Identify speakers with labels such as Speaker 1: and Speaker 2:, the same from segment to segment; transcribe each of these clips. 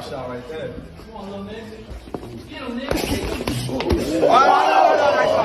Speaker 1: foul shot right there. Come on, little nigga. Get him, nigga.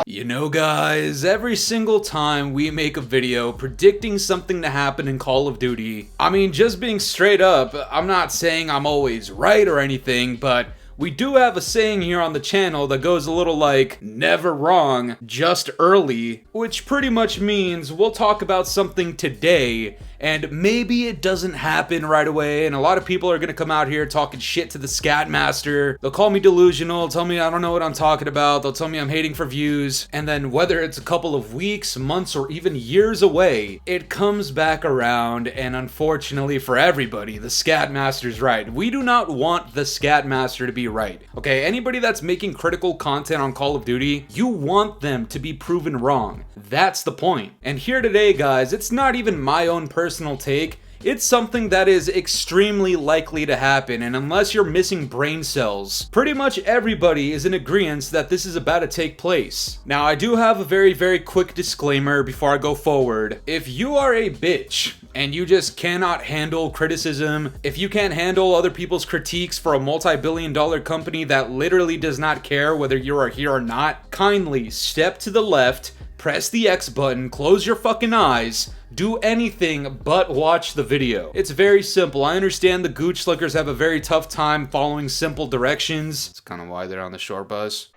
Speaker 2: You know, guys, every single time we make a video predicting something to happen in Call of Duty, I mean, just being straight up, I'm not saying I'm always right or anything, but we do have a saying here on the channel that goes a little like, never wrong, just early, which pretty much means we'll talk about something today, and maybe it doesn't happen right away, and a lot of people are gonna come out here talking shit to the Scat Master. They'll call me delusional, tell me I don't know what I'm talking about, they'll tell me I'm hating for views, and then whether it's a couple of weeks, months, or even years away, it comes back around, and unfortunately for everybody, the Scat Master's right. We do not want the Scat Master to be right. Okay, anybody that's making critical content on Call of Duty, you want them to be proven wrong. That's the point. And here today, guys, it's not even my own personal take. It's something that is extremely likely to happen, and unless you're missing brain cells, pretty much everybody is in agreement that this is about to take place. Now, I do have a very quick disclaimer before I go forward. If you are a bitch, and you just cannot handle criticism, if you can't handle other people's critiques for a multi-billion-dollar company that literally does not care whether you are here or not, kindly step to the left, press the X button, close your fucking eyes, do anything but watch the video. It's very simple. I understand the Gooch Slickers have a very tough time following simple directions. It's kind of why they're on the short bus.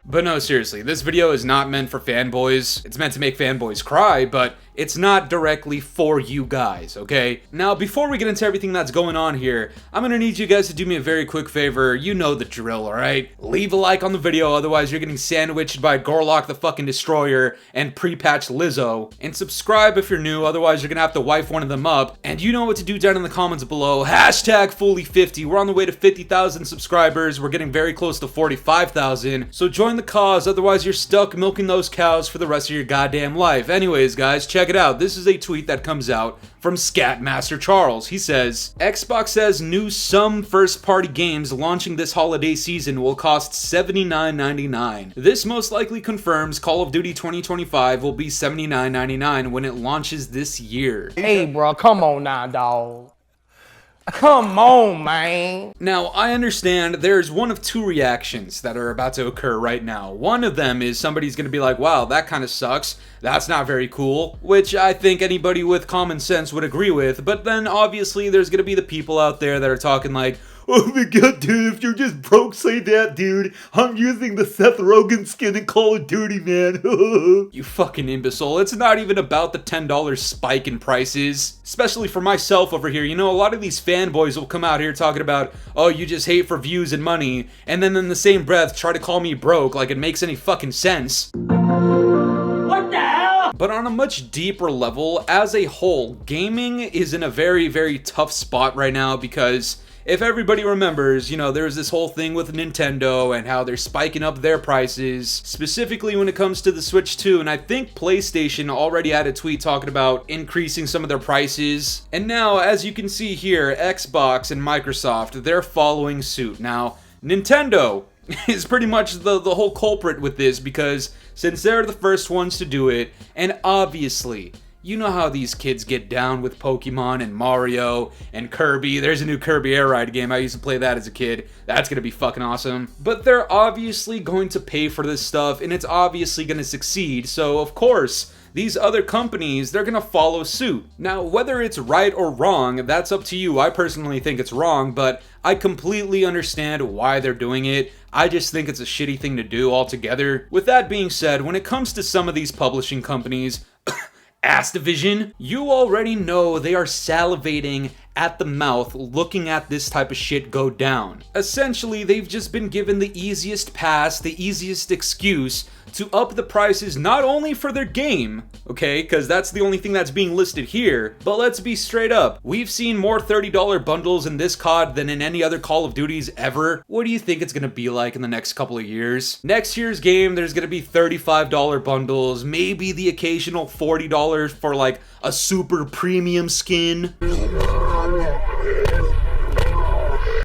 Speaker 2: But no, seriously, this video is not meant for fanboys. It's meant to make fanboys cry, but it's not directly for you guys, okay? Now, before we get into everything that's going on here, I'm gonna need you guys to do me a very quick favor. You know the drill, alright? Leave a like on the video, otherwise you're getting sandwiched by Gorlock the fucking Destroyer and pre-patched Lizzo. And subscribe if you're new, otherwise you're gonna have to wife one of them up. And you know what to do down in the comments below. Hashtag Fooly50. We're on the way to 50,000 subscribers. We're getting very close to 45,000. So join the cause, otherwise you're stuck milking those cows for the rest of your goddamn life. Anyways, guys, check it out. This is a tweet that comes out from Scatmaster Charles. He says, Xbox says new some first-party games launching this holiday season will cost $79.99. This most likely confirms Call of Duty 2025 will be $79.99 when it launches this year.
Speaker 3: Hey, bro, come on now, dawg. Come on, man.
Speaker 2: Now, I understand there's one of two reactions that are about to occur right now. One of them is somebody's gonna be like, wow, that kind of sucks. That's not very cool, which I think anybody with common sense would agree with. But then obviously there's gonna be the people out there that are talking like, oh my god, dude, if you're just broke, say that, dude. I'm using the Seth Rogen skin in Call of Duty, man. You fucking imbecile. It's not even about the $10 spike in prices. Especially for myself over here. You know, a lot of these fanboys will come out here talking about, oh, you just hate for views and money, and then in the same breath try to call me broke like it makes any fucking sense. What the hell? But on a much deeper level, as a whole, gaming is in a very tough spot right now because if everybody remembers, you know, there's this whole thing with Nintendo and how they're spiking up their prices, specifically when it comes to the Switch 2, and I think PlayStation already had a tweet talking about increasing some of their prices. And now, as you can see here, Xbox and Microsoft, they're following suit. Now, Nintendo is pretty much the whole culprit with this because since they're the first ones to do it, and obviously, you know how these kids get down with Pokemon and Mario and Kirby. There's a new Kirby Air Ride game. I used to play that as a kid. That's gonna be fucking awesome. But they're obviously going to pay for this stuff and it's obviously gonna succeed. So of course, these other companies, they're gonna follow suit. Now, whether it's right or wrong, that's up to you. I personally think it's wrong, but I completely understand why they're doing it. I just think it's a shitty thing to do altogether. With that being said, when it comes to some of these publishing companies, Activision, you already know they are salivating at the mouth looking at this type of shit go down. Essentially, they've just been given the easiest pass, the easiest excuse to up the prices not only for their game, okay, because that's the only thing that's being listed here, but let's be straight up. We've seen more $30 bundles in this COD than in any other Call of Duties ever. What do you think it's gonna be like in the next couple of years? Next year's game, there's gonna be $35 bundles, maybe the occasional $40 for like a super premium skin.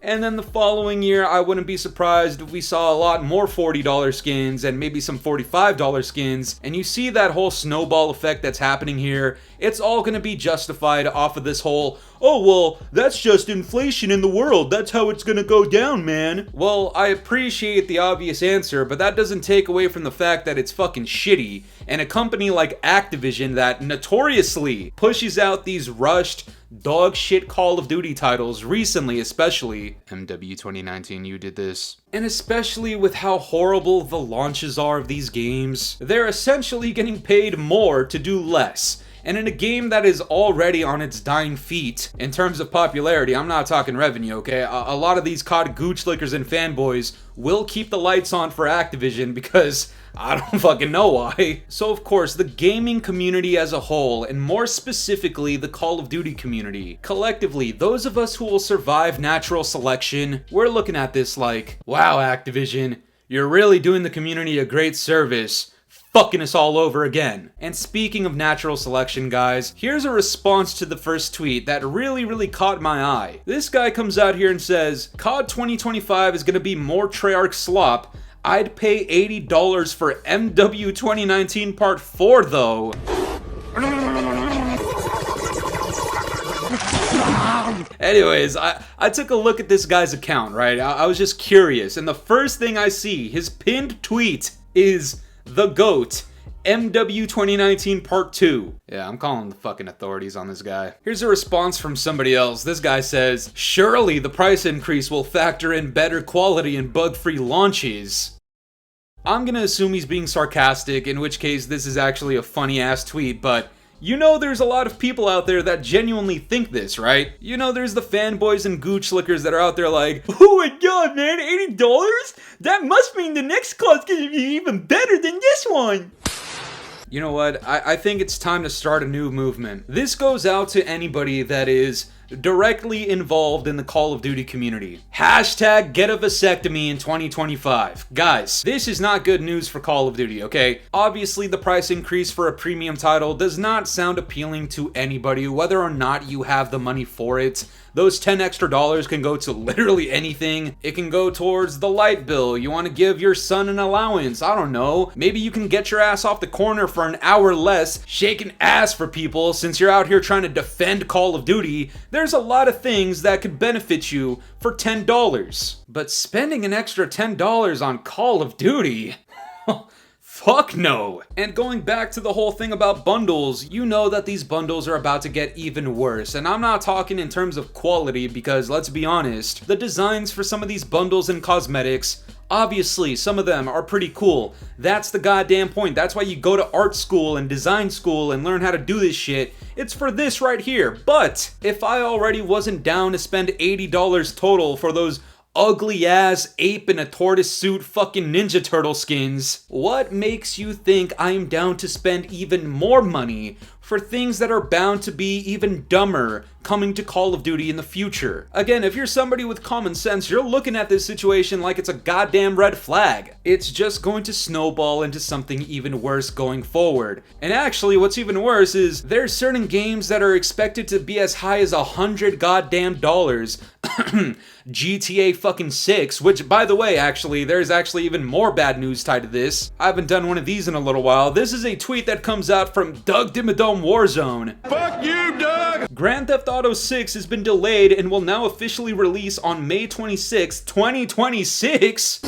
Speaker 2: And then the following year, I wouldn't be surprised if we saw a lot more $40 skins and maybe some $45 skins. And you see that whole snowball effect that's happening here. It's all going to be justified off of this whole, oh, well, that's just inflation in the world. That's how it's gonna go down, man. Well, I appreciate the obvious answer, but that doesn't take away from the fact that it's fucking shitty. And a company like Activision that notoriously pushes out these rushed, dog shit Call of Duty titles recently, especially MW 2019, you did this. And especially with how horrible the launches are of these games, they're essentially getting paid more to do less. And in a game that is already on its dying feet in terms of popularity, I'm not talking revenue, okay? A lot of these COD gooch lickers and fanboys will keep the lights on for Activision because I don't fucking know why. So of course, the gaming community as a whole, and more specifically the Call of Duty community, collectively, those of us who will survive natural selection, we're looking at this like, wow, Activision, you're really doing the community a great service, fucking us all over again. And speaking of natural selection, guys, here's a response to the first tweet that really caught my eye. This guy comes out here and says, COD 2025 is gonna be more Treyarch slop. I'd pay $80 for MW 2019 Part 4 though. Anyways, I took a look at this guy's account, right? I was just curious, and the first thing I see, his pinned tweet is the GOAT, MW 2019 Part 2. Yeah, I'm calling the fucking authorities on this guy. Here's a response from somebody else. This guy says, surely the price increase will factor in better quality and bug-free launches. I'm gonna assume he's being sarcastic, in which case this is actually a funny-ass tweet, but you know there's a lot of people out there that genuinely think this, right? You know there's the fanboys and gooch lickers that are out there like, oh my god, man, $80? That must mean the next COD's gonna be even better than this one. You know what? I think it's time to start a new movement. This goes out to anybody that is directly involved in the Call of Duty community. Hashtag get a vasectomy in 2025. Guys, this is not good news for Call of Duty, okay? Obviously, the price increase for a premium title does not sound appealing to anybody, whether or not you have the money for it. Those $10 extra can go to literally anything. It can go towards the light bill. You want to give your son an allowance. I don't know. Maybe you can get your ass off the corner for an hour less, shaking ass for people since you're out here trying to defend Call of Duty. There's a lot of things that could benefit you for $10. But spending an extra $10 on Call of Duty? Fuck no! And going back to the whole thing about bundles, you know that these bundles are about to get even worse. And I'm not talking in terms of quality because, let's be honest, the designs for some of these bundles and cosmetics, obviously, some of them are pretty cool. That's the goddamn point. That's why you go to art school and design school and learn how to do this shit. It's for this right here. But if I already wasn't down to spend $80 total for those ugly ass ape in a tortoise suit fucking Ninja Turtle skins, what makes you think I'm down to spend even more money for things that are bound to be even dumber coming to Call of Duty in the future? Again, if you're somebody with common sense, you're looking at this situation like it's a goddamn red flag. It's just going to snowball into something even worse going forward. And actually, what's even worse is there's certain games that are expected to be as high as $100 goddamn dollars. GTA fucking 6, which by the way, actually, there's actually even more bad news tied to this. I haven't done one of these in a little while. This is a tweet that comes out from Doug Dimmadome Warzone. Fuck you, Doug! Grand Theft Auto 6 has been delayed and will now officially release on May 26, 2026?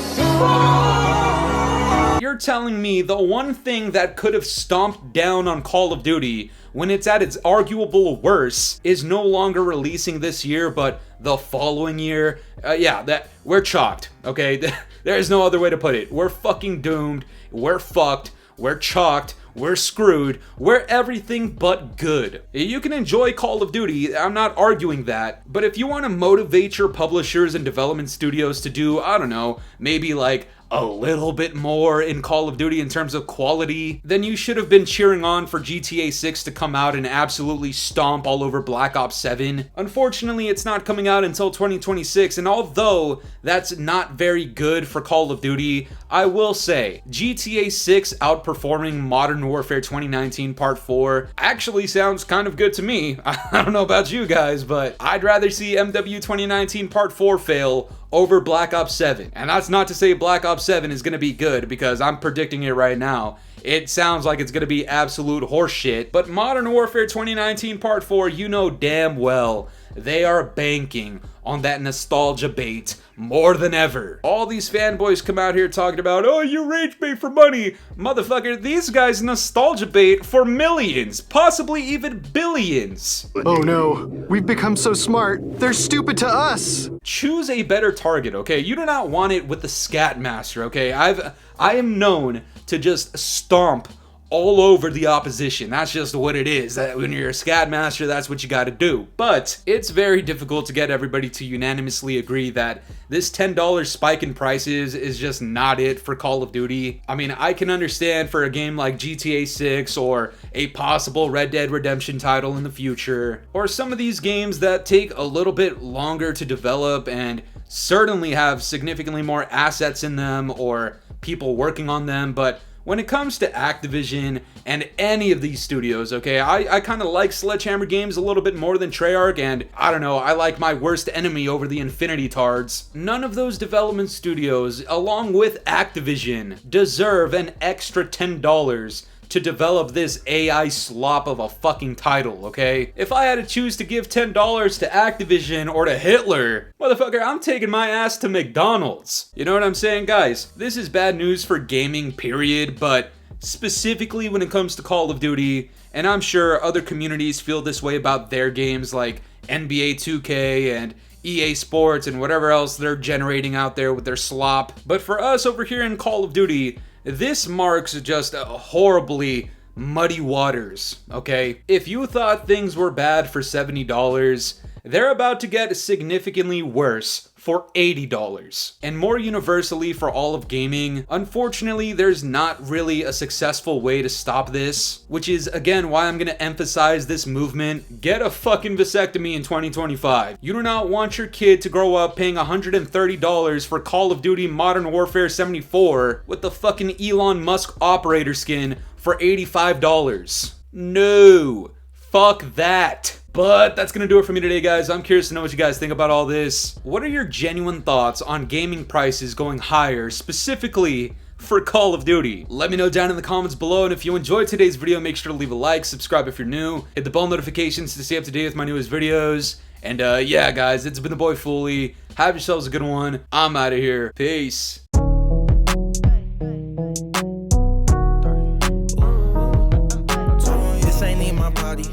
Speaker 2: You're telling me the one thing that could have stomped down on Call of Duty when it's at its arguable worst is no longer releasing this year, but the following year? Yeah, we're chalked, okay? There's no other way to put it. We're fucking doomed. We're fucked. We're chalked. We're screwed. We're everything but good. You can enjoy Call of Duty, I'm not arguing that, but if you want to motivate your publishers and development studios to do, I don't know, maybe like a little bit more in Call of Duty in terms of quality, then you should have been cheering on for GTA 6 to come out and absolutely stomp all over Black Ops 7. Unfortunately, it's not coming out until 2026, and although that's not very good for Call of Duty, I will say GTA 6 outperforming Modern Warfare 2019 Part 4 actually sounds kind of good to me. I don't know about you guys, but I'd rather see MW 2019 Part 4 fail over Black Ops 7. And that's not to say Black Ops 7 is gonna be good, because I'm predicting it right now. It sounds like it's gonna be absolute horseshit, but Modern Warfare 2019 Part 4, you know damn well they are banking on that nostalgia bait more than ever. All these fanboys come out here talking about, oh, you rage bait for money. Motherfucker, these guys nostalgia bait for millions, possibly even billions.
Speaker 4: Oh no, we've become so smart, they're stupid to us!
Speaker 2: Choose a better target, okay? You do not want it with the Scat Master, okay? I am known to just stomp all over the opposition. That's just what it is. When you're a Scat Master, that's what you gotta do. But it's very difficult to get everybody to unanimously agree that this $10 spike in prices is just not it for Call of Duty. I mean, I can understand for a game like GTA 6 or a possible Red Dead Redemption title in the future, or some of these games that take a little bit longer to develop and certainly have significantly more assets in them or people working on them, but when it comes to Activision and any of these studios, okay, I kind of like Sledgehammer Games a little bit more than Treyarch, and I don't know, I like my worst enemy over the Infinity Tards. None of those development studios, along with Activision, deserve an extra $10 to develop this AI slop of a fucking title, okay? If I had to choose to give $10 to Activision or to Hitler, motherfucker, I'm taking my ass to McDonald's. You know what I'm saying, guys? This is bad news for gaming, period, but specifically when it comes to Call of Duty, and I'm sure other communities feel this way about their games like NBA 2K and EA Sports and whatever else they're generating out there with their slop. But for us over here in Call of Duty, this marks just horribly muddy waters, okay? If you thought things were bad for $70, they're about to get significantly worse for $80. And more universally for all of gaming, unfortunately, there's not really a successful way to stop this, which is, again, why I'm gonna emphasize this movement. Get a fucking vasectomy in 2025. You do not want your kid to grow up paying $130 for Call of Duty Modern Warfare 74 with the fucking Elon Musk operator skin for $85. No, fuck that. But that's gonna do it for me today, guys. I'm curious to know what you guys think about all this. What are your genuine thoughts on gaming prices going higher, specifically for Call of Duty? Let me know down in the comments below, and if you enjoyed today's video, make sure to leave a like, subscribe if you're new, hit the bell notifications to stay up to date with my newest videos. And yeah, guys, it's been the boy Fooly. Have yourselves a good one. I'm out of here. Peace.
Speaker 5: This ain't in my body.